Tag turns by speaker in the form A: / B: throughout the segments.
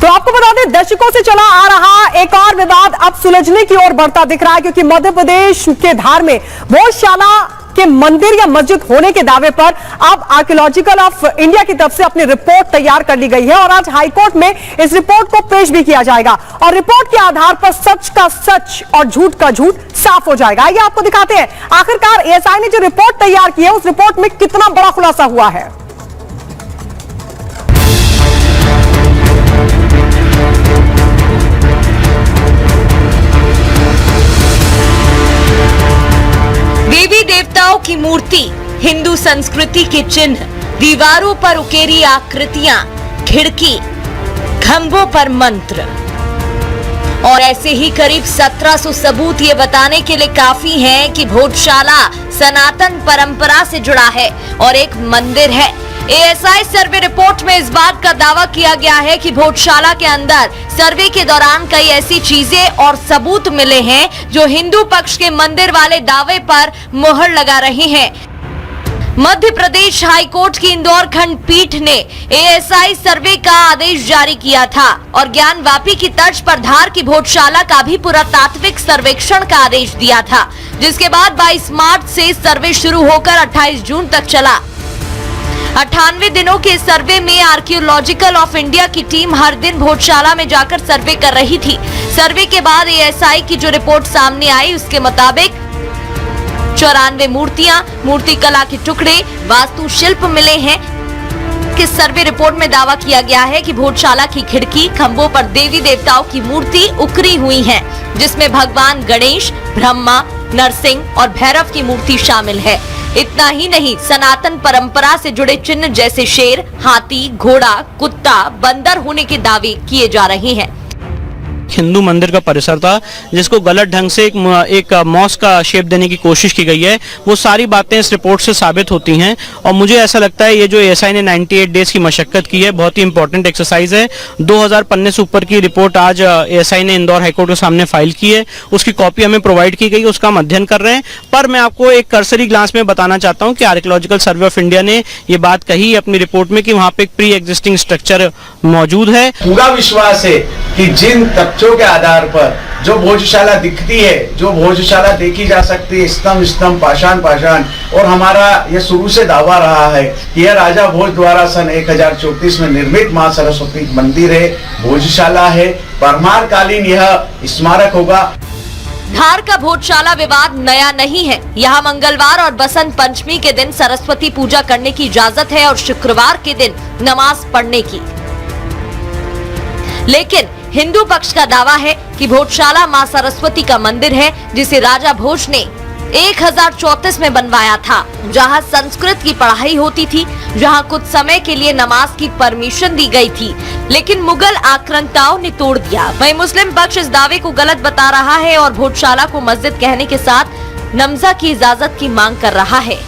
A: तो आपको बता दें, दशकों से चला आ रहा एक और विवाद अब सुलझने की ओर बढ़ता दिख रहा है, क्योंकि मध्य प्रदेश के धार में भोजशाला के मंदिर या मस्जिद होने के दावे पर अब आर्कियोलॉजिकल ऑफ इंडिया की तरफ से अपनी रिपोर्ट तैयार कर ली गई है और आज हाईकोर्ट में इस रिपोर्ट को पेश भी किया जाएगा और रिपोर्ट के आधार पर सच का सच और झूठ का झूठ साफ हो जाएगा। आइए आपको दिखाते हैं आखिरकार एएसआई ने जो रिपोर्ट तैयार की है उस रिपोर्ट में कितना बड़ा खुलासा हुआ है।
B: देवी देवताओं की मूर्ति, हिंदू संस्कृति के चिन्ह, दीवारों पर उकेरी आकृतियां, खिड़की, खंभों पर मंत्र और ऐसे ही करीब 1700 सबूत ये बताने के लिए काफी हैं कि भोजशाला सनातन परंपरा से जुड़ा है और एक मंदिर है। एएसआई सर्वे रिपोर्ट में इस बात का दावा किया गया है कि भोजशाला के अंदर सर्वे के दौरान कई ऐसी चीजें और सबूत मिले हैं जो हिंदू पक्ष के मंदिर वाले दावे पर मुहर लगा रहे हैं। मध्य प्रदेश हाईकोर्ट की इंदौर खंडपीठ ने एएसआई सर्वे का आदेश जारी किया था और ज्ञानवापी की तर्ज पर धार की भोजशाला का भी पुरातात्विक सर्वेक्षण का आदेश दिया था, जिसके बाद 22 मार्च से सर्वे शुरू होकर 28 जून तक चला। 98 दिनों के सर्वे में आर्कियोलॉजिकल ऑफ इंडिया की टीम हर दिन भोजशाला में जाकर सर्वे कर रही थी। सर्वे के बाद एएसआई की जो रिपोर्ट सामने आई उसके मुताबिक 94 मूर्तियां, मूर्ति कला के टुकड़े, वास्तुशिल्प मिले हैं। कि सर्वे रिपोर्ट में दावा किया गया है कि भोजशाला की खिड़की, खंभों पर देवी देवताओं की मूर्ति उकरी हुई है, जिसमें भगवान गणेश, ब्रह्मा, नरसिंह और भैरव की मूर्ति शामिल है। इतना ही नहीं, सनातन परंपरा से जुड़े चिन्ह जैसे शेर, हाथी, घोड़ा, कुत्ता, बंदर होने के दावे किए जा रहे हैं।
C: हिंदू मंदिर का परिसर था जिसको गलत ढंग से एक मॉस्क का शेप देने की कोशिश की गई है, वो सारी बातें इस रिपोर्ट से साबित होती हैं और मुझे ऐसा लगता है ये जो एएसआई ने 98 डेज की मशक्कत की है बहुत ही इंपॉर्टेंट एक्सरसाइज है। 2000 पन्ने से ऊपर की रिपोर्ट आज एएसआई ने इंदौर हाईकोर्ट के सामने फाइल की है, उसकी कॉपी हमें प्रोवाइड की गई, उसका हम अध्ययन कर रहे हैं। पर मैं आपको एक कर्सरी ग्लांस में बताना चाहता हूँ कि आर्कियोलॉजिकल सर्वे ऑफ इंडिया ने ये बात कही अपनी रिपोर्ट में कि वहाँ पे एक प्री एग्जिस्टिंग स्ट्रक्चर मौजूद है।
D: पूरा विश्वास है कि जिन तथ्यों के आधार पर जो भोजशाला दिखती है, जो भोजशाला देखी जा सकती है, स्तंभ स्तंभ, पाषाण पाषाण, और हमारा यह शुरू से दावा रहा है कि यह राजा भोज द्वारा सन 1034 में निर्मित मां सरस्वती मंदिर है, भोजशाला है, परमार कालीन यह स्मारक होगा।
B: धार का भोजशाला विवाद नया नहीं है। यहाँ मंगलवार और बसंत पंचमी के दिन सरस्वती पूजा करने की इजाजत है और शुक्रवार के दिन नमाज पढ़ने की, लेकिन हिंदू पक्ष का दावा है कि भोजशाला मां सरस्वती का मंदिर है, जिसे राजा भोज ने 1034 में बनवाया था, जहां संस्कृत की पढ़ाई होती थी, जहां कुछ समय के लिए नमाज की परमिशन दी गई थी, लेकिन मुगल आक्रांताओं ने तोड़ दिया। वहीं मुस्लिम पक्ष इस दावे को गलत बता रहा है और भोजशाला को मस्जिद कहने के साथ नमजा की इजाजत की मांग कर रहा है।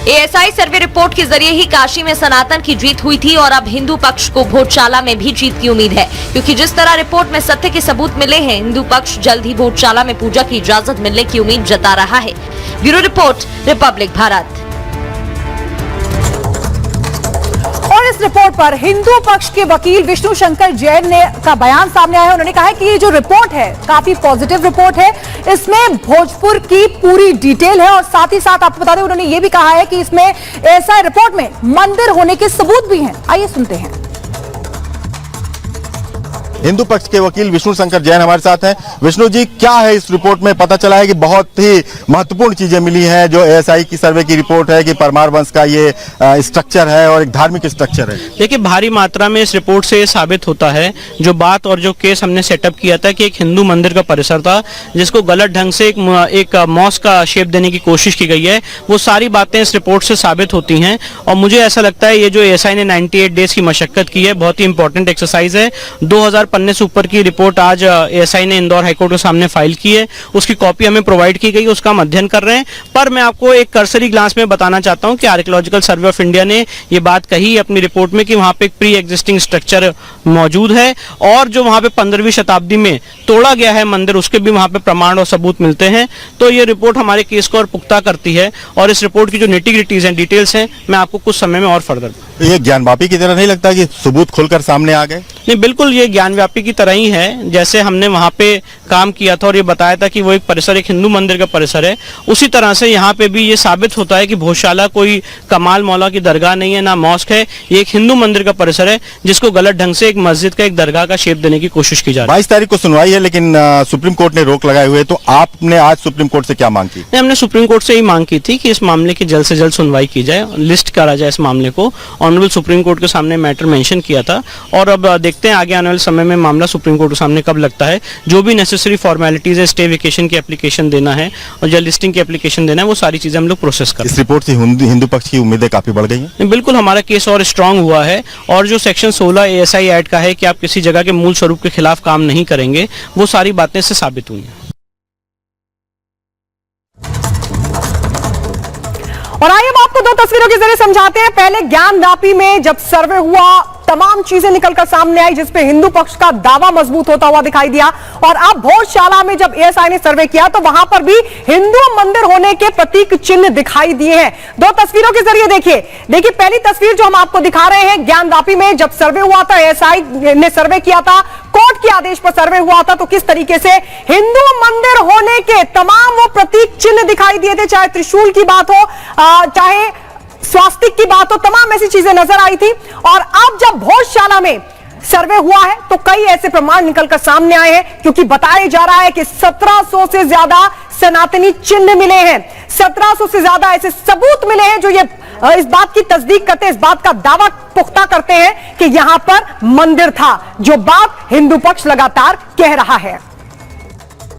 B: एएसआई सर्वे रिपोर्ट के जरिए ही काशी में सनातन की जीत हुई थी और अब हिंदू पक्ष को भोजशाला में भी जीत की उम्मीद है, क्योंकि जिस तरह रिपोर्ट में सत्य के सबूत मिले हैं, हिंदू पक्ष जल्द ही भोजशाला में पूजा की इजाजत मिलने की उम्मीद जता रहा है। Bureau report, Republic Bharat.
A: और इस रिपोर्ट पर हिंदू पक्ष के वकील विष्णु शंकर जैन ने का बयान सामने आया है। उन्होंने कहा है कि ये जो रिपोर्ट है काफी पॉजिटिव रिपोर्ट है, इसमें भोजपुर की पूरी डिटेल है और साथ ही साथ आपको बता दें उन्होंने ये भी कहा है कि इसमें एएसआई रिपोर्ट में मंदिर होने के सबूत भी हैं। आइए सुनते हैं।
E: हिंदू पक्ष के वकील विष्णु शंकर जैन हमारे साथ हैं। विष्णु जी, क्या है इस रिपोर्ट में? पता चला है कि बहुत ही महत्वपूर्ण चीजें मिली हैं, जो एएसआई की सर्वे की रिपोर्ट है कि परमार वंश का ये स्ट्रक्चर है और एक धार्मिक स्ट्रक्चर है।
C: देखिए, भारी मात्रा में इस रिपोर्ट से ये साबित होता है जो बात और जो केस हमने सेटअप किया था कि एक हिंदू मंदिर का परिसर था जिसको गलत ढंग से एक मॉस्क का शेप देने की कोशिश की गई है, वो सारी बातें इस रिपोर्ट से साबित होती हैं और मुझे ऐसा लगता है ये जो एएसआई ने 98 डेज की मशक्कत की है बहुत ही इंपॉर्टेंट एक्सरसाइज है। 2000 पन्ने से ऊपर की रिपोर्ट आज एएसआई ने इंदौर हाईकोर्ट के सामने फाइल की है, उसकी कॉपी हमें प्रोवाइड की गई, उसका हम अध्ययन कर रहे हैं। पर मैं आपको एक कर्सरी ग्लांस में बताना चाहता हूं कि आर्कियोलॉजिकल सर्वे ऑफ इंडिया ने ये बात कही अपनी रिपोर्ट में कि वहां पे एक प्री एग्जिस्टिंग स्ट्रक्चर मौजूद है और जो वहां पे 15वीं शताब्दी में तोड़ा गया है मंदिर, उसके भी वहां पे प्रमाण और सबूत मिलते हैं। तो ये रिपोर्ट हमारे केस को और पुख्ता करती है और इस रिपोर्ट की जो निटी-ग्रिटीज हैं, डिटेल्स हैं, मैं आपको कुछ समय में और फर्दर।
E: ये ज्ञानवापी की तरह नहीं लगता कि सबूत खुलकर सामने आ गए?
C: नहीं, बिल्कुल ये ज्ञानव्यापी की तरह ही है। जैसे हमने वहाँ पे काम किया था और ये बताया था कि वो एक परिसर, एक हिंदू मंदिर का परिसर है, उसी तरह से यहाँ पे भी ये साबित होता है कि भोजशाला कोई कमाल मौला की दरगाह नहीं है, ना मॉस्क है। ये एक हिंदू मंदिर का परिसर है जिसको गलत ढंग से एक मस्जिद का, एक दरगाह का शेप देने की कोशिश की जा रही है।
E: 22 तारीख को सुनवाई है, लेकिन सुप्रीम कोर्ट ने रोक लगाए हुए, तो आपने आज सुप्रीम कोर्ट से क्या मांग की?
C: नहीं, हमने सुप्रीम कोर्ट से ही मांग की थी कि इस मामले की जल्द से जल्द सुनवाई की जाए, लिस्ट करा जाए इस मामले को। ऑनरेबल सुप्रीम कोर्ट के सामने मैटर मेंशन किया था और अब देखते हैं आगे आने वाले समय में मामला सुप्रीम कोर्ट के सामने कब लगता है। जो भी नेसेसरी फॉर्मेलिटीज है, स्टे वेकेशन की एप्लीकेशन देना है और जल लिस्टिंग की एप्लीकेशन देना है, वो सारी चीजें हम लोग प्रोसेस कर रहे हैं।
E: इस रिपोर्ट से हिंदू पक्ष की उम्मीदें काफी बढ़ गई हैं।
C: बिल्कुल, हमारा केस और स्ट्रांग हुआ है और जो सेक्शन 16 ASI एक्ट का है कि आप किसी जगह के मूल स्वरूप के खिलाफ काम नहीं करेंगे, वो सारी बातें इससे साबित हुई हैं।
A: और आइए हम आपको दो तस्वीरों के जरिए समझाते हैं। पहले ज्ञानव्यापी में जब सर्वे हुआ, तमाम चीजें निकलकर सामने आई जिसपे हिंदू पक्ष का दावा मजबूत होता हुआ दिखाई दिया। और अब भोजशाला में जब ASI ने सर्वे किया तो वहां पर भी हिंदू मंदिर होने के प्रतीक चिन्ह दिखाई दिए हैं। दो तस्वीरों के जरिए देखिए पहली तस्वीर जो हम आपको दिखा रहे हैं, ज्ञानव्यापी में जब सर्वे हुआ था, ASI ने सर्वे किया था, कोर्ट के आदेश पर सर्वे हुआ था, तो किस तरीके से हिंदू मंदिर होने के तमाम वो प्रतीक चिन्ह दिखाई दिए थे, चाहे त्रिशूल की बात हो, चाहे स्वास्तिक की बात हो, तमाम ऐसी चीजें नजर आई थी। और अब जब भोजशाला में सर्वे हुआ है तो कई ऐसे प्रमाण निकलकर सामने आए हैं, क्योंकि बताया जा रहा है कि 1700 से ज्यादा सनातनी चिन्ह मिले हैं, 1700 से ज्यादा ऐसे सबूत मिले हैं जो ये इस बात की तस्दीक करते हैं, इस बात का दावा पुख्ता करते हैं कि यहां पर मंदिर था, जो बात हिंदू पक्ष लगातार कह रहा है।